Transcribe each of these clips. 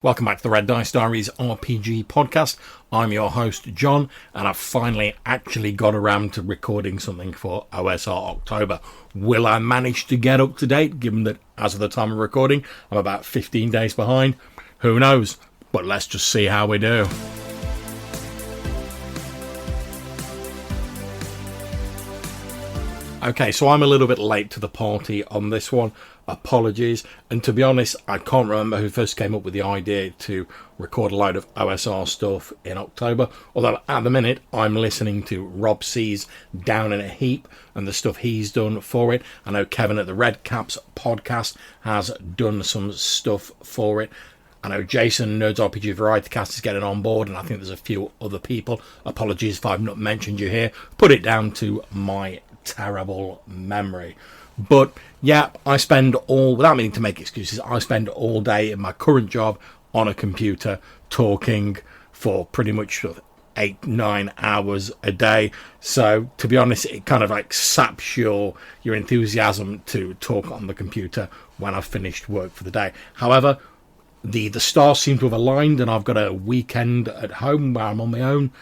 Welcome back to the Red Dice Diaries RPG podcast. I'm your host, John, and I've finally actually got around to recording something for OSR October. Will I manage to get up to date, given that as of the time of recording, I'm about 15 days behind? Who knows? But let's just see how we do. Okay, so I'm a little bit late to the party on this one. Apologies. And to be honest, I can't remember who first came up with the idea to record a load of OSR stuff in October. Although at the minute, I'm listening to Rob C's Down in a Heap and the stuff he's done for it. I know Kevin at the Red Caps podcast has done some stuff for it. I know Jason, Nerds RPG Variety Cast, is getting on board, and I think there's a few other people. Apologies if I've not mentioned you here. Put it down to my terrible memory. But yeah, I spend without meaning to make excuses, I spend all day in my current job on a computer talking for pretty much 8-9 hours a day. So to be honest, it kind of like saps your enthusiasm to talk on the computer when I've finished work for the day. However, the stars seem to have aligned, and I've got a weekend at home where I'm on my own.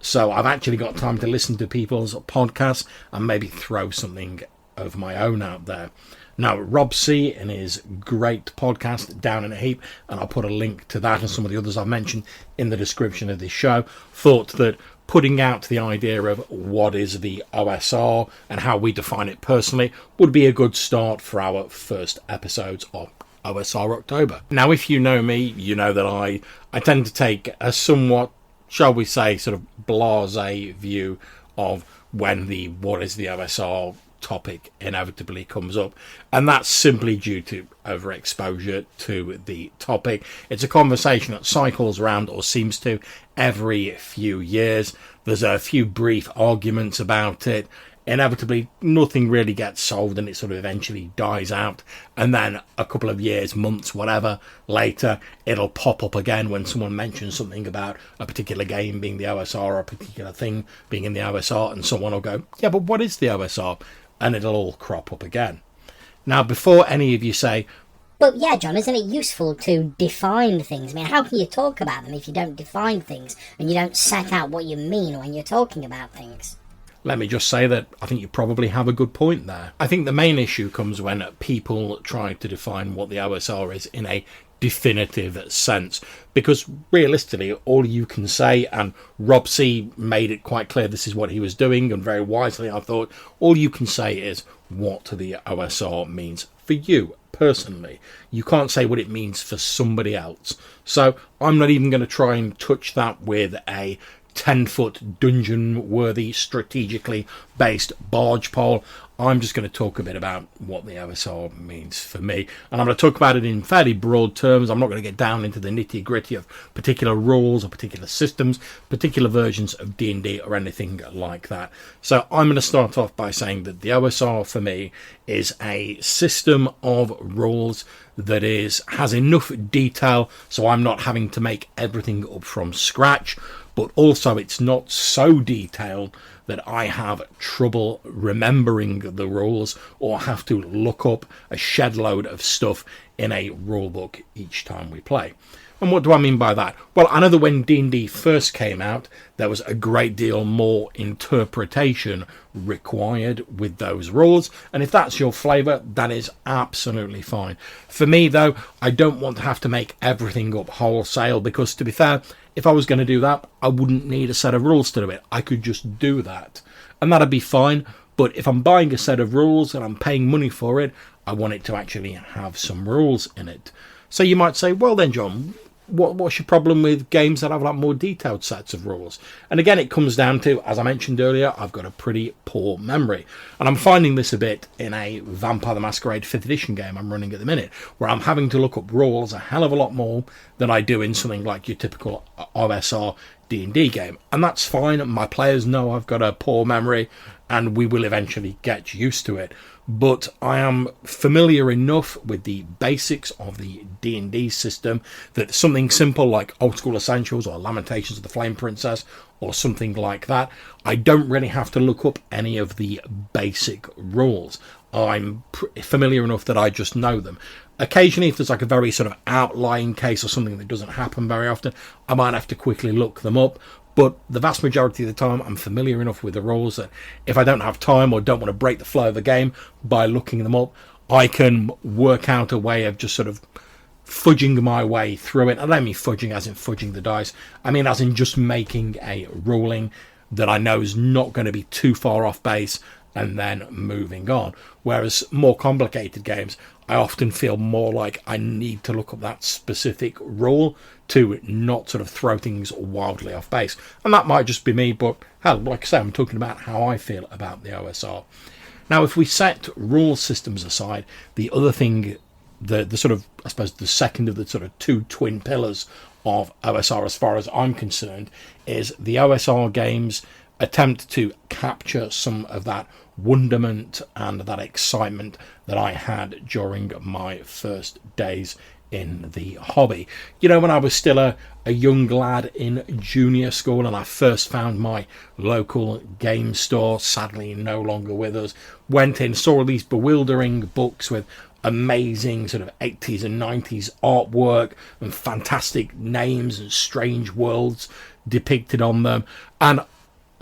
So I've actually got time to listen to people's podcasts and maybe throw something of my own out there. Now, Rob C in his great podcast, Down in a Heap, and I'll put a link to that and some of the others I've mentioned in the description of this show, thought that putting out the idea of what is the OSR and how we define it personally would be a good start for our first episodes of OSR October. Now, if you know me, you know that I tend to take a somewhat, shall we say, sort of blasé view of when the what is the OSR topic inevitably comes up, and that's simply due to overexposure to the topic. It's a conversation that cycles around, or seems to, every few years. There's a few brief arguments about it. Inevitably, nothing really gets solved, and it sort of eventually dies out. And then a couple of years, months, whatever, later, it'll pop up again when someone mentions something about a particular game being the OSR or a particular thing being in the OSR, and someone will go, yeah, but what is the OSR? And it'll all crop up again. Now, before any of you say, well, yeah, John, isn't it useful to define things? I mean, how can you talk about them if you don't define things and you don't set out what you mean when you're talking about things? let me just say that I think you probably have a good point there. I think the main issue comes when people try to define what the OSR is in a definitive sense, because realistically all you can say, and Rob C made it quite clear this is what he was doing, and very wisely I thought, all you can say is what the OSR means for you personally. You can't say what it means for somebody else. So I'm not even going to try and touch that with a 10-foot dungeon-worthy, strategically based barge pole. I'm just going to talk a bit about what the OSR means for me. And I'm going to talk about it in fairly broad terms. I'm not going to get down into the nitty-gritty of particular rules or particular systems, particular versions of D&D or anything like that. So I'm going to start off by saying that the OSR for me is a system of rules that has enough detail so I'm not having to make everything up from scratch, but also it's not so detailed that I have trouble remembering the rules or have to look up a shed load of stuff in a rule book each time we play. And what do I mean by that? Well, I know that when D&D first came out, there was a great deal more interpretation required with those rules. And if that's your flavour, that is absolutely fine. For me, though, I don't want to have to make everything up wholesale, because, to be fair, if I was going to do that, I wouldn't need a set of rules to do it. I could just do that, and that'd be fine. But if I'm buying a set of rules and I'm paying money for it, I want it to actually have some rules in it. So you might say, well then, John, what's your problem with games that have like more detailed sets of rules? And again, it comes down to, as I mentioned earlier, I've got a pretty poor memory. And I'm finding this a bit in a Vampire the Masquerade 5th edition game I'm running at the minute, where I'm having to look up rules a hell of a lot more than I do in something like your typical OSR D&D game. And that's fine. My players know I've got a poor memory, and we will eventually get used to it. But I am familiar enough with the basics of the D&D system that something simple like Old School Essentials or Lamentations of the Flame Princess or something like that, I don't really have to look up any of the basic rules. I'm familiar enough that I just know them. Occasionally, if there's like a very sort of outlying case or something that doesn't happen very often, I might have to quickly look them up. But the vast majority of the time, I'm familiar enough with the rules that if I don't have time or don't want to break the flow of the game by looking them up, I can work out a way of just sort of fudging my way through it. I don't mean fudging as in fudging the dice. I mean as in just making a ruling that I know is not going to be too far off base and then moving on. Whereas more complicated games, I often feel more like I need to look up that specific rule to not sort of throw things wildly off base. And that might just be me, but hell, like I say, I'm talking about how I feel about the OSR. Now, if we set rule systems aside, the other thing, the sort of, I suppose, the second of the sort of two twin pillars of OSR, as far as I'm concerned, is the OSR games attempt to capture some of that wonderment and that excitement that I had during my first days in the hobby. You know, when I was still a young lad in junior school and I first found my local game store, sadly no longer with us, went in, saw all these bewildering books with amazing sort of 80s and 90s artwork and fantastic names and strange worlds depicted on them. And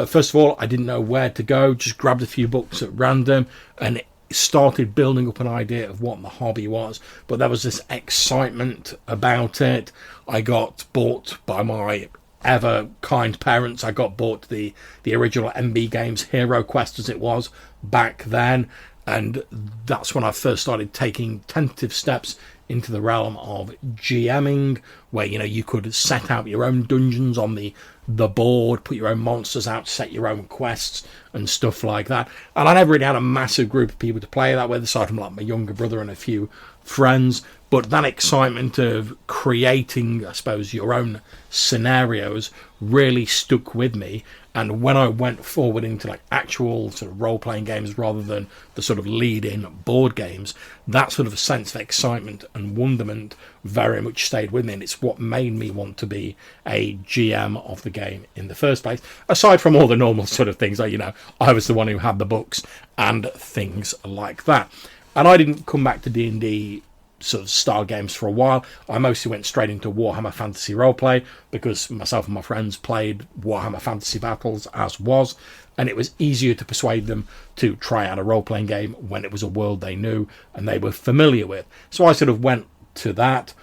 first of all, I didn't know where to go, just grabbed a few books at random and started building up an idea of what the hobby was. But there was this excitement about it. I got bought by my ever kind parents. I got bought the original MB Games Hero Quest, as it was back then. And that's when I first started taking tentative steps into the realm of GMing, where, you know, you could set out your own dungeons on the board, put your own monsters out, set your own quests and stuff like that. And I never really had a massive group of people to play that with, aside from like my younger brother and a few friends. But that excitement of creating, I suppose, your own scenarios really stuck with me. And when I went forward into like actual sort of role-playing games rather than the sort of lead-in board games, that sort of sense of excitement and wonderment very much stayed with me. And it's what made me want to be a GM of the game in the first place. Aside from all the normal sort of things, like, you know, I was the one who had the books and things like that. And I didn't come back to D&D sort of style games for a while. I mostly went straight into Warhammer Fantasy Roleplay because myself and my friends played Warhammer Fantasy Battles as was, and it was easier to persuade them to try out a role-playing game when it was a world they knew and they were familiar with. So I sort of went to that,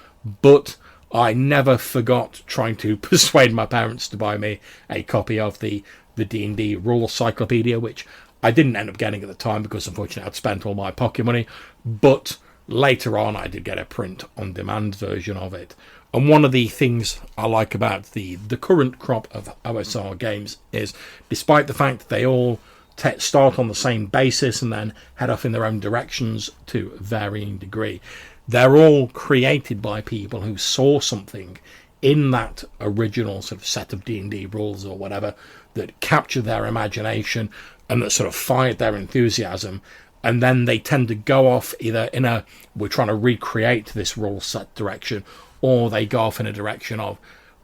but I never forgot trying to persuade my parents to buy me a copy of the D&D Rule Cyclopedia, which I didn't end up getting at the time because unfortunately I'd spent all my pocket money, but later on I did get a print-on-demand version of it. And one of the things I like about the current crop of OSR games is, despite the fact that they all start on the same basis and then head off in their own directions to varying degree, they're all created by people who saw something in that original sort of set of D&D rules or whatever that captured their imagination and that sort of fired their enthusiasm. And then they tend to go off either in a, we're trying to recreate this rule set direction, or they go off in a direction of,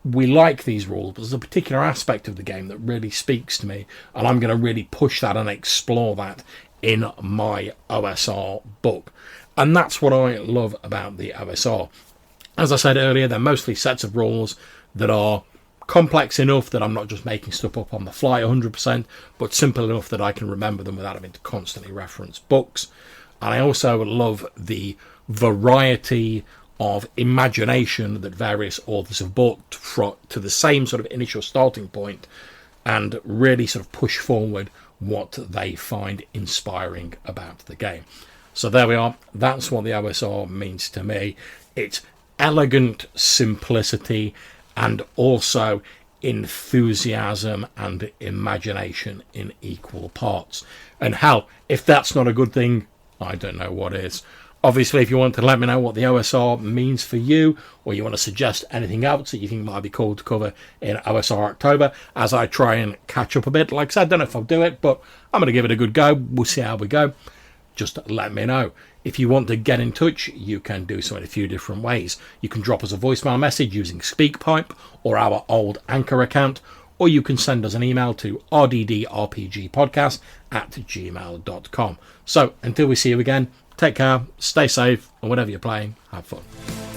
we like these rules, but there's a particular aspect of the game that really speaks to me, and I'm going to really push that and explore that in my OSR book. And that's what I love about the OSR. As I said earlier, they're mostly sets of rules that are complex enough that I'm not just making stuff up on the fly 100%, but simple enough that I can remember them without having to constantly reference books. And I also love the variety of imagination that various authors have brought to the same sort of initial starting point and really sort of push forward what they find inspiring about the game. So there we are. That's what the OSR means to me. It's elegant simplicity and also enthusiasm and imagination in equal parts. And hell, if that's not a good thing, I don't know what is. Obviously, if you want to let me know what the OSR means for you, or you want to suggest anything else that you think might be cool to cover in OSR October, as I try and catch up a bit. Like I said, I don't know if I'll do it, but I'm going to give it a good go. We'll see how we go. Just let me know. If you want to get in touch, you can do so in a few different ways. You can drop us a voicemail message using SpeakPipe or our old Anchor account, or you can send us an email to rddrpgpodcast@gmail.com. So, until we see you again, Take care, stay safe, and whatever you're playing, have fun.